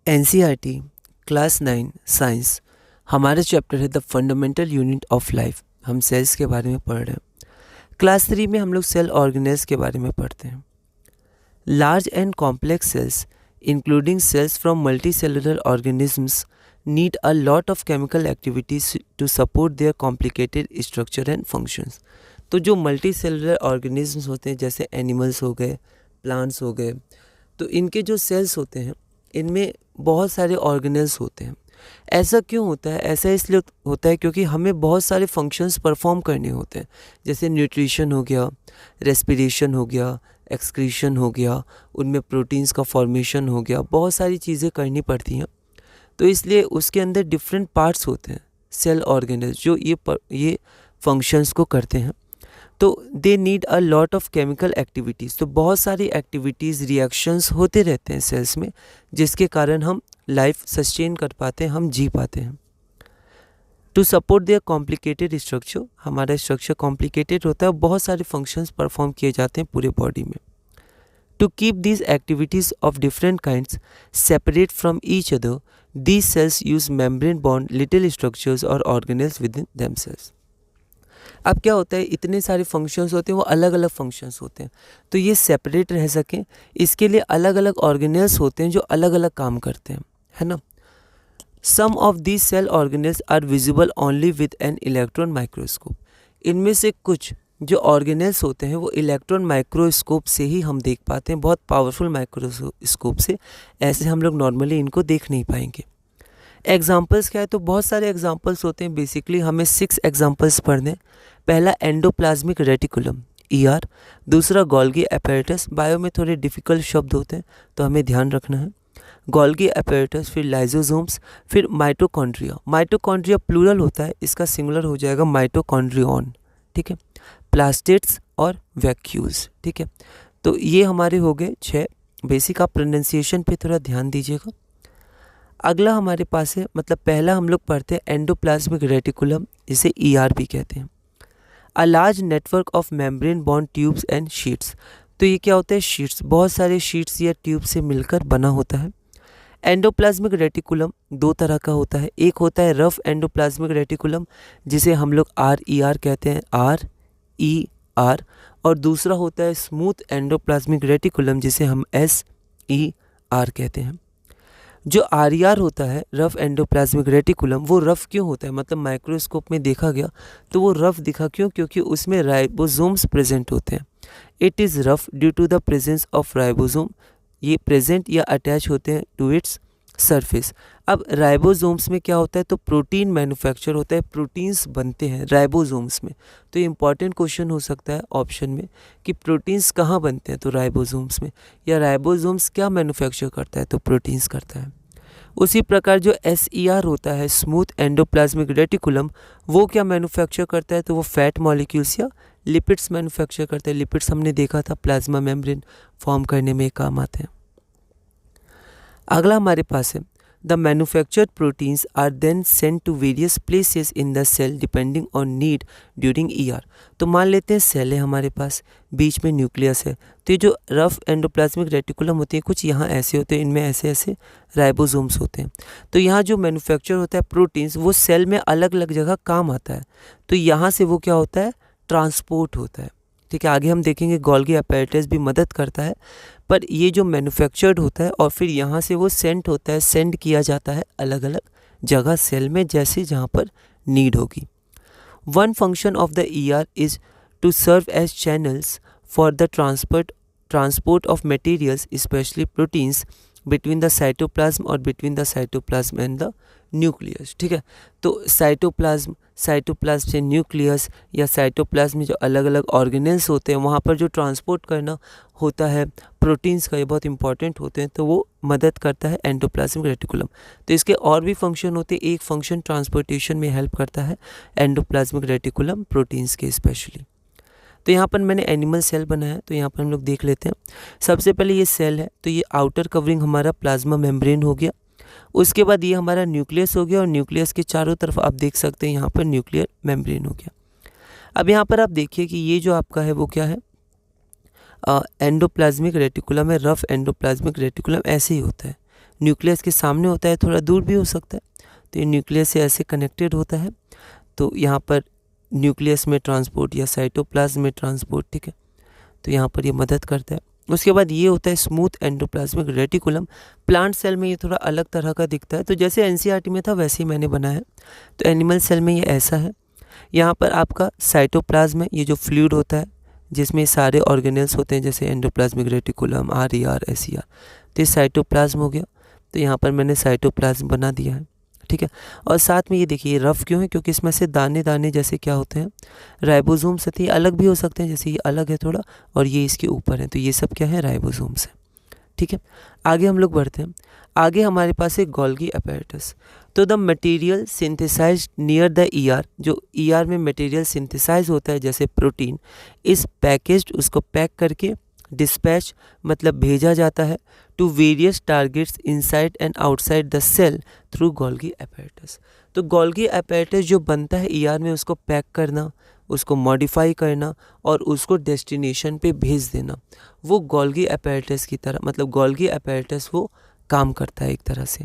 NCERT class 9 science हमारा chapter है the fundamental unit of life. हम सेल्स के बारे में पढ़ रहे हैं। क्लास 3 में हम लोग सेल ऑर्गेनेल्स के बारे में पढ़ते हैं। Large and complex cells including cells from multi cellular organisms need a lot of chemical activities to support their complicated structure and functions. तो जो मल्टी सेलुलर ऑर्गेनिजम्स होते हैं जैसे एनिमल्स हो गए, प्लांट्स हो गए, तो इनके जो सेल्स होते हैं इनमें बहुत सारे ऑर्गेनेल्स होते हैं। ऐसा क्यों होता है? ऐसा इसलिए होता है क्योंकि हमें बहुत सारे फंक्शंस परफॉर्म करने होते हैं, जैसे न्यूट्रिशन हो गया, रेस्पिरेशन हो गया, एक्सक्रीशन हो गया, उनमें प्रोटीन्स का फॉर्मेशन हो गया, बहुत सारी चीज़ें करनी पड़ती हैं। तो इसलिए उसके अंदर डिफरेंट पार्ट्स होते हैं सेल ऑर्गेनेल्स जो ये फंक्शंस को करते हैं। तो they need a lot of chemical activities. तो बहुत सारी एक्टिविटीज़, रिएक्शंस होते रहते हैं सेल्स में, जिसके कारण हम लाइफ सस्टेन कर पाते हैं, हम जी पाते हैं। To support their complicated structure, हमारा स्ट्रक्चर कॉम्प्लिकेटेड होता है, बहुत सारे फंक्शंस परफॉर्म किए जाते हैं पूरे बॉडी में। To keep these activities of different kinds separate from each other, these cells use membrane bound little structures और ऑर्गेनेल्स विद इन देमसेल्व्स। अब क्या होता है, इतने सारे फंक्शंस होते हैं, वो अलग अलग फंक्शंस होते हैं, तो ये सेपरेट रह सकें इसके लिए अलग अलग ऑर्गेनेल्स होते हैं जो अलग अलग काम करते हैं, है ना। Some of these cell organelles are visible only with an electron microscope. इनमें से कुछ जो ऑर्गेनेल्स होते हैं वो इलेक्ट्रॉन माइक्रोस्कोप से ही हम देख पाते हैं, बहुत पावरफुल माइक्रोस्कोप से। ऐसे हम लोग नॉर्मली इनको देख नहीं पाएंगे। एग्जाम्पल्स क्या है? तो बहुत सारे एग्जाम्पल्स होते हैं। बेसिकली हमें 6 एग्जाम्पल्स पढ़ने। पहला एंडोप्लाज्मिक रेटिकुलम ER, दूसरा गोल्गी अपैरेटस। बायो में थोड़े डिफ़िकल्ट शब्द होते हैं तो हमें ध्यान रखना है। गोल्गी अपैरेटस, फिर लाइजोसोम्स, फिर माइटोकॉन्ड्रिया। माइटोकॉन्ड्रिया प्लूरल होता है, इसका सिंगुलर हो जाएगा माइटोकॉन्ड्रियन, ठीक है। प्लास्टिड्स और वैक्यूल्स, ठीक है। तो ये हमारे हो गए 6 बेसिक। आप प्रोनाउंसिएशन पे थोड़ा ध्यान दीजिएगा। अगला हमारे पास है, मतलब पहला हम लोग पढ़ते हैं एंडोप्लाज्मिक रेटिकुलम, इसे ER भी कहते हैं। A large network of membrane bond tubes and sheets. तो ये क्या होता है? शीट्स, बहुत सारे शीट्स या ट्यूब से मिलकर बना होता है। एंडोप्लाज्मिक रेटिकुलम 2 तरह का होता है। एक होता है रफ एंडोप्लाज्मिक रेटिकुलम, जिसे हम लोग RER कहते हैं, RER, और दूसरा होता है स्मूथ एंडोप्लाज्मिक रेटिकुलम, जिसे हम SER कहते हैं। जो RER होता है, रफ एंडोप्लाज्मिक रेटिकुलम, वो रफ क्यों होता है? मतलब माइक्रोस्कोप में देखा गया तो वो रफ दिखा क्यों? क्योंकि उसमें राइबोसोम्स प्रेजेंट होते हैं। It is rough due to the presence of ribosome. ये प्रेजेंट या अटैच होते हैं टू इट्स सरफेस। अब राइबोसोम्स में क्या होता है? तो प्रोटीन मैन्युफैक्चर होता है, प्रोटीन्स बनते हैं राइबोसोम्स में। तो ये इंपॉर्टेंट क्वेश्चन हो सकता है ऑप्शन में कि प्रोटीन्स कहाँ बनते हैं? तो राइबोसोम्स में। या राइबोसोम्स क्या मैन्युफैक्चर करता है? तो प्रोटीन्स करता है। उसी प्रकार जो SER होता है, स्मूथ एंडोप्लाज्मिक रेटिकुलम, वो क्या मैन्युफैक्चर करता है? तो वो फैट मॉलिक्यूल्स या लिपिड्स मैन्युफैक्चर करता है। लिपिड्स हमने देखा था प्लाज्मा मेम्ब्रेन फॉर्म करने में काम आते हैं। अगला हमारे पास है the manufactured proteins are then sent to various places in the cell depending on need during ER। तो मान लेते हैं सेल है हमारे पास, बीच में न्यूक्लियस है। तो ये जो रफ एंडोप्लाज्मिक रेटिकुलम होते हैं, कुछ यहाँ ऐसे होते हैं, इनमें ऐसे ऐसे राइबोसोम्स होते हैं। तो यहाँ जो मैन्युफैक्चर होता है प्रोटीन्स, वो सेल में अलग अलग जगह काम आता है। तो यहाँ से वो क्या होता है? ट्रांसपोर्ट होता है, ठीक है। आगे हम देखेंगे गोल्गी अपैरेटस भी मदद करता है, पर ये जो मैन्युफैक्चर्ड होता है और फिर यहाँ से वो सेंट होता है, सेंड किया जाता है अलग अलग जगह सेल में, जैसे जहाँ पर नीड होगी। One function of the ER is to serve as channels for the transport of materials specially proteins between the cytoplasm और between the cytoplasm and the nucleus, ठीक है। तो साइटोप्लाज्म से न्यूक्लियस या साइटोप्लाज्म में जो अलग अलग ऑर्गेनेल्स होते हैं, वहाँ पर जो ट्रांसपोर्ट करना होता है प्रोटीन्स का, ये बहुत इंपॉर्टेंट होते हैं, तो वो मदद करता है एंडोप्लाज्मिक रेटिकुलम। तो इसके और भी फंक्शन होते हैं। एक फंक्शन ट्रांसपोर्टेशन में हेल्प करता है एंडोप्लाज्मिक रेटिकुलम, प्रोटीन्स के स्पेशली। तो यहाँ पर मैंने एनिमल सेल बनाया है, तो यहाँ पर हम लोग देख लेते हैं। सबसे पहले ये सेल है, तो ये आउटर कवरिंग हमारा प्लाज्मा मेम्ब्रेन हो गया। उसके बाद ये हमारा न्यूक्लियस हो गया, और न्यूक्लियस के चारों तरफ आप देख सकते हैं यहाँ पर न्यूक्लियर मेम्ब्रेन हो गया। अब यहाँ पर आप देखिए कि ये जो आपका है वो क्या है? एंडोप्लाज्मिक रेटिकुलम है। रफ एंडोप्लाज्मिक रेटिकुलम ऐसे ही होता है, न्यूक्लियस के सामने होता है, थोड़ा दूर भी हो सकता है। तो ये न्यूक्लियस से ऐसे कनेक्टेड होता है, तो यहाँ पर न्यूक्लियस में ट्रांसपोर्ट या साइटोप्लाज्म में ट्रांसपोर्ट, ठीक है, तो यहाँ पर ये मदद करता है। उसके बाद ये होता है smooth endoplasmic reticulum. Plant cell में ये थोड़ा अलग तरह का दिखता है, तो जैसे एनसीईआरटी में था वैसे ही मैंने बनाया है। तो एनिमल सेल में ये ऐसा है। यहाँ पर आपका साइटोप्लाज्म है, ये जो फ्लूइड होता है जिसमें सारे ऑर्गेनेल्स होते हैं, जैसे एंडोप्लाज्मिक रेटिकुलम, आरईआर, एसईआर, तो ये साइटोप्लाज्म हो गया। तो यहाँ पर मैंने साइटोप्लाज्म बना दिया है, ठीक है। और साथ में ये देखिए रफ क्यों है, क्योंकि इसमें से दाने दाने जैसे क्या होते हैं, राइबोसोम्स होते हैं। अलग भी हो सकते हैं, जैसे ये अलग है थोड़ा और ये इसके ऊपर है, तो ये सब क्या है, राइबोसोम्स है, ठीक है। आगे हम लोग बढ़ते हैं। आगे हमारे पास है गोल्गी अपैरेटस। तो the material synthesised near the ER, जो ईआर में मटेरियल सिंथेसाइज होता है जैसे प्रोटीन, इस पैकेज्ड, उसको पैक करके डिस्पैच मतलब भेजा जाता है to various targets inside and outside the cell through Golgi apparatus. तो गोल्गी अपैरेटस जो बनता है ईआर में, उसको पैक करना, उसको मॉडिफाई करना और उसको डेस्टिनेशन पे भेज देना, वो गोल्गी अपैरेटस की तरह, मतलब गोल्गी अपैरेटस वो काम करता है एक तरह से।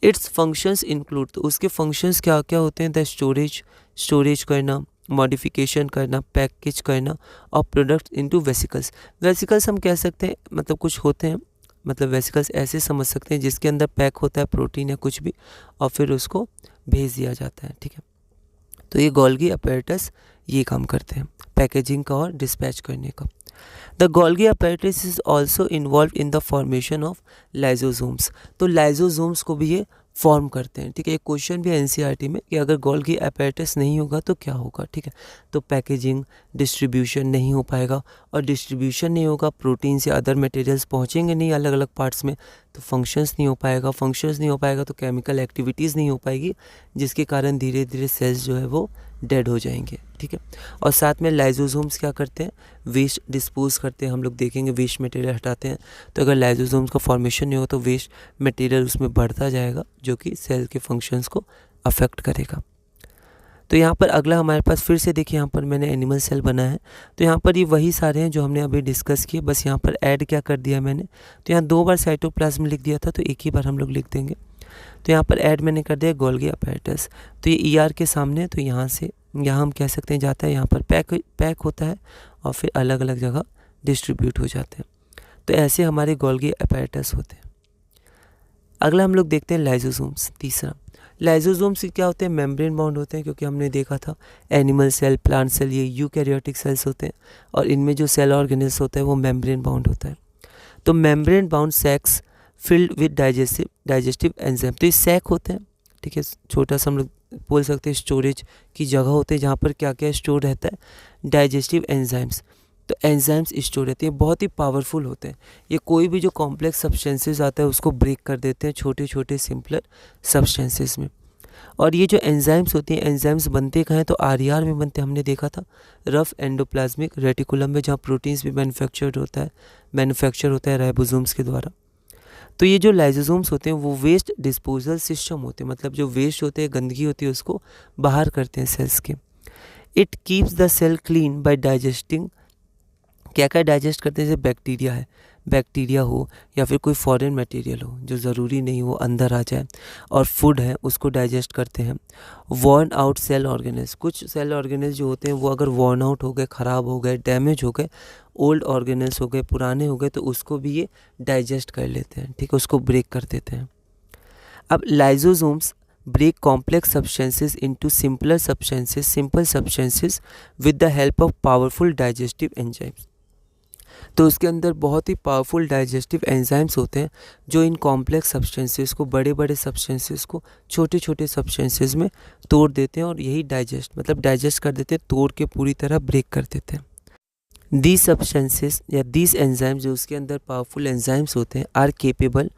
इट्स फंक्शंस इंक्लूड, तो उसके फंक्शंस क्या क्या होते हैं, द स्टोरेज करना, मॉडिफिकेशन करना, पैकेज करना और प्रोडक्ट इनटू वेसिकल्स। वेसिकल्स हम कह सकते हैं, मतलब कुछ होते हैं, मतलब वेसिकल्स ऐसे समझ सकते हैं जिसके अंदर पैक होता है प्रोटीन या कुछ भी और फिर उसको भेज दिया जाता है, ठीक है। तो ये गोल्गी अपैरेटस ये काम करते हैं, पैकेजिंग का और डिस्पैच करने का। The Golgi apparatus is also involve in the formation of lysosomes. तो लाइजोसोम्स को भी ये फॉर्म करते हैं, ठीक है। एक क्वेश्चन भी एनसीईआरटी में कि अगर गोल्गी अपैरेटस नहीं होगा तो क्या होगा, ठीक है। तो पैकेजिंग, डिस्ट्रीब्यूशन नहीं हो पाएगा, और डिस्ट्रीब्यूशन नहीं होगा, प्रोटीन से अदर मटेरियल्स पहुंचेंगे नहीं अलग अलग पार्ट्स में, तो फंक्शंस नहीं हो पाएगा, फंक्शंस नहीं हो पाएगा तो केमिकल एक्टिविटीज़ नहीं हो पाएगी, जिसके कारण धीरे धीरे सेल्स जो है वो डेड हो जाएंगे, ठीक है। और साथ में लाइजोसोम्स क्या करते हैं, वेस्ट डिस्पोज करते हैं। हम लोग देखेंगे वेस्ट मटेरियल हटाते हैं, तो अगर लाइजोसोम्स का फॉर्मेशन नहीं हो तो वेस्ट मटेरियल उसमें बढ़ता जाएगा, जो कि सेल के फंक्शंस को अफेक्ट करेगा। तो यहाँ पर अगला हमारे पास फिर से देखिए, यहाँ पर मैंने एनिमल सेल बनाया है। तो यहाँ पर ये वही सारे हैं जो हमने अभी डिस्कस किए, बस यहाँ पर ऐड क्या कर दिया मैंने, तो यहाँ 2 बार साइटोप्लाज्म लिख दिया था, तो एक ही बार हम लोग लिख देंगे। तो यहाँ पर ऐड मैंने कर दिया गोल्गी अपैरेटस। तो ये ईआर के सामने है, तो यहाँ से यहाँ हम कह सकते हैं जाता है, यहाँ पर पैक होता है और फिर अलग अलग जगह डिस्ट्रीब्यूट हो जाते हैं। तो ऐसे हमारे गोल्गी अपैरेटस होते हैं। अगला हम लोग देखते हैं लाइजोसोम्स। तीसरा, लाइजोसोम्स क्या होते हैं, मेम्ब्रेन बाउंड होते हैं, क्योंकि हमने देखा था एनिमल सेल, प्लांट सेल, ये यूकैरियोटिक सेल्स होते हैं और इनमें जो सेल ऑर्गेनेल्स होता है वो मेम्ब्रेन बाउंड होता है। तो membrane bound sacs filled with digestive enzyme, तो ये सैक होते हैं, ठीक है। छोटा सा हम लोग बोल सकते हैं स्टोरेज की जगह होते हैं जहाँ पर क्या क्या स्टोर रहता है, डाइजेस्टिव एंजाइम्स। तो एंजाइम्स स्टोर रहते हैं, बहुत ही पावरफुल होते हैं। ये कोई भी जो कॉम्प्लेक्स सब्सटेंसेस आता है उसको ब्रेक कर देते हैं छोटे छोटे सिंपलर सब्सटेंसेस में। और ये जो एंजाइम्स होती हैं, एंजाइम्स बनते कहाँ हैं, तो आरईआर में बनते, हमने देखा था रफ एंडोप्लाज्मिक रेटिकुलम में, जहाँ प्रोटीन्स भी मैन्युफैक्चर होता है राइबोसोम्स के द्वारा। तो ये जो लाइजोसोम्स होते हैं वो वेस्ट डिस्पोजल सिस्टम होते हैं, मतलब जो वेस्ट होते हैं, गंदगी होती है, उसको बाहर करते हैं सेल्स के। It keeps the cell clean by digesting, क्या क्या डाइजेस्ट करते हैं, जैसे बैक्टीरिया है, बैक्टीरिया हो या फिर कोई फॉरेन मटेरियल हो जो ज़रूरी नहीं हो अंदर आ जाए, और फूड है उसको डाइजेस्ट करते हैं। वॉर्न आउट सेल ऑर्गेनेल्स, कुछ सेल ऑर्गेनेल्स जो होते हैं वो अगर वॉर्न आउट हो गए, ख़राब हो गए, डैमेज हो गए, ओल्ड ऑर्गेनेल्स हो गए, पुराने हो गए, तो उसको भी ये डाइजेस्ट कर लेते हैं, ठीक है, उसको ब्रेक कर देते हैं। अब lysosomes break complex substances into simple substances with the help of powerful digestive enzymes। तो उसके अंदर बहुत ही पावरफुल डाइजेस्टिव एंजाइम्स होते हैं जो इन कॉम्प्लेक्स सब्सटेंसेस को, बड़े बड़े सब्सटेंसेस को छोटे छोटे सब्सटेंसेस में तोड़ देते हैं, और यही डाइजेस्ट कर देते हैं, तोड़ के पूरी तरह ब्रेक कर देते हैं। दीज सब्सटेंसेस या दीज एंजाइम्स, जो उसके अंदर पावरफुल एंजाइम्स होते हैं, are capable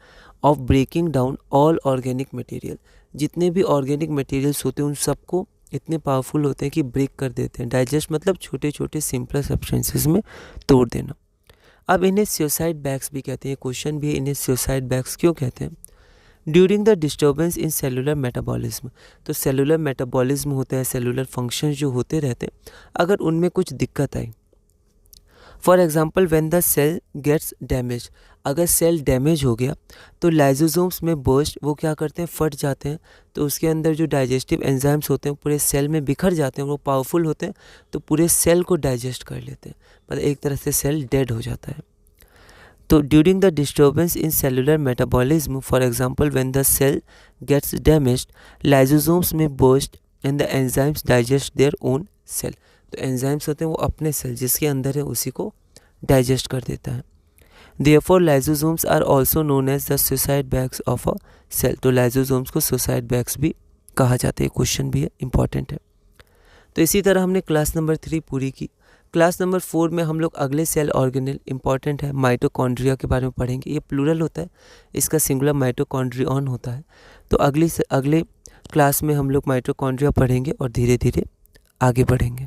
of breaking down all organic material. जितने भी ऑर्गेनिक मटेरियल्स होते हैं उन सबको इतने पावरफुल होते हैं कि ब्रेक कर देते हैं। डाइजेस्ट मतलब छोटे छोटे सिंपल सब्सटेंसेस में तोड़ देना। अब इन्हें सुसाइड बैग्स भी कहते हैं, क्वेश्चन भी है, इन्हें सुसाइड बैग्स क्यों कहते हैं। During the disturbance in cellular metabolism, तो सेलुलर मेटाबॉलिज्म होता है, सेलुलर फंक्शंस जो होते रहते हैं, अगर उनमें कुछ दिक्कत आई for example when the cell gets damage, अगर सेल डैमेज हो गया तो लाइजोसोम्स में बर्स्ट, वो क्या करते हैं, फट जाते हैं। तो उसके अंदर जो डाइजेस्टिव एंजाइम्स होते हैं पूरे सेल में बिखर जाते हैं, वो पावरफुल होते हैं, तो पूरे सेल को डाइजेस्ट कर लेते हैं, मतलब एक तरह से सेल डेड हो जाता है। तो during the disturbance in cellular metabolism, for example when the cell gets damaged, lysosomes may burst and the enzymes digest their own cell. तो एंजाइम्स होते हैं वो अपने सेल जिसके अंदर है उसी को डाइजेस्ट कर देता है। Therefore lysosomes are also known as the suicide bags of a cell। तो लाइजोसोम्स को सुसाइड बैग्स भी कहा जाता है। क्वेश्चन भी है, इंपॉर्टेंट है। तो इसी तरह हमने क्लास नंबर 3 पूरी की। क्लास नंबर 4 में हम लोग अगले सेल ऑर्गेनेल, इंपॉर्टेंट है, माइटोकॉन्ड्रिया के बारे में पढ़ेंगे। ये प्लूरल होता है, इसका सिंगुलर माइटोकॉन्ड्रियन होता है। तो अगले क्लास में हम लोग माइटोकॉन्ड्रिया पढ़ेंगे और धीरे धीरे आगे बढ़ेंगे।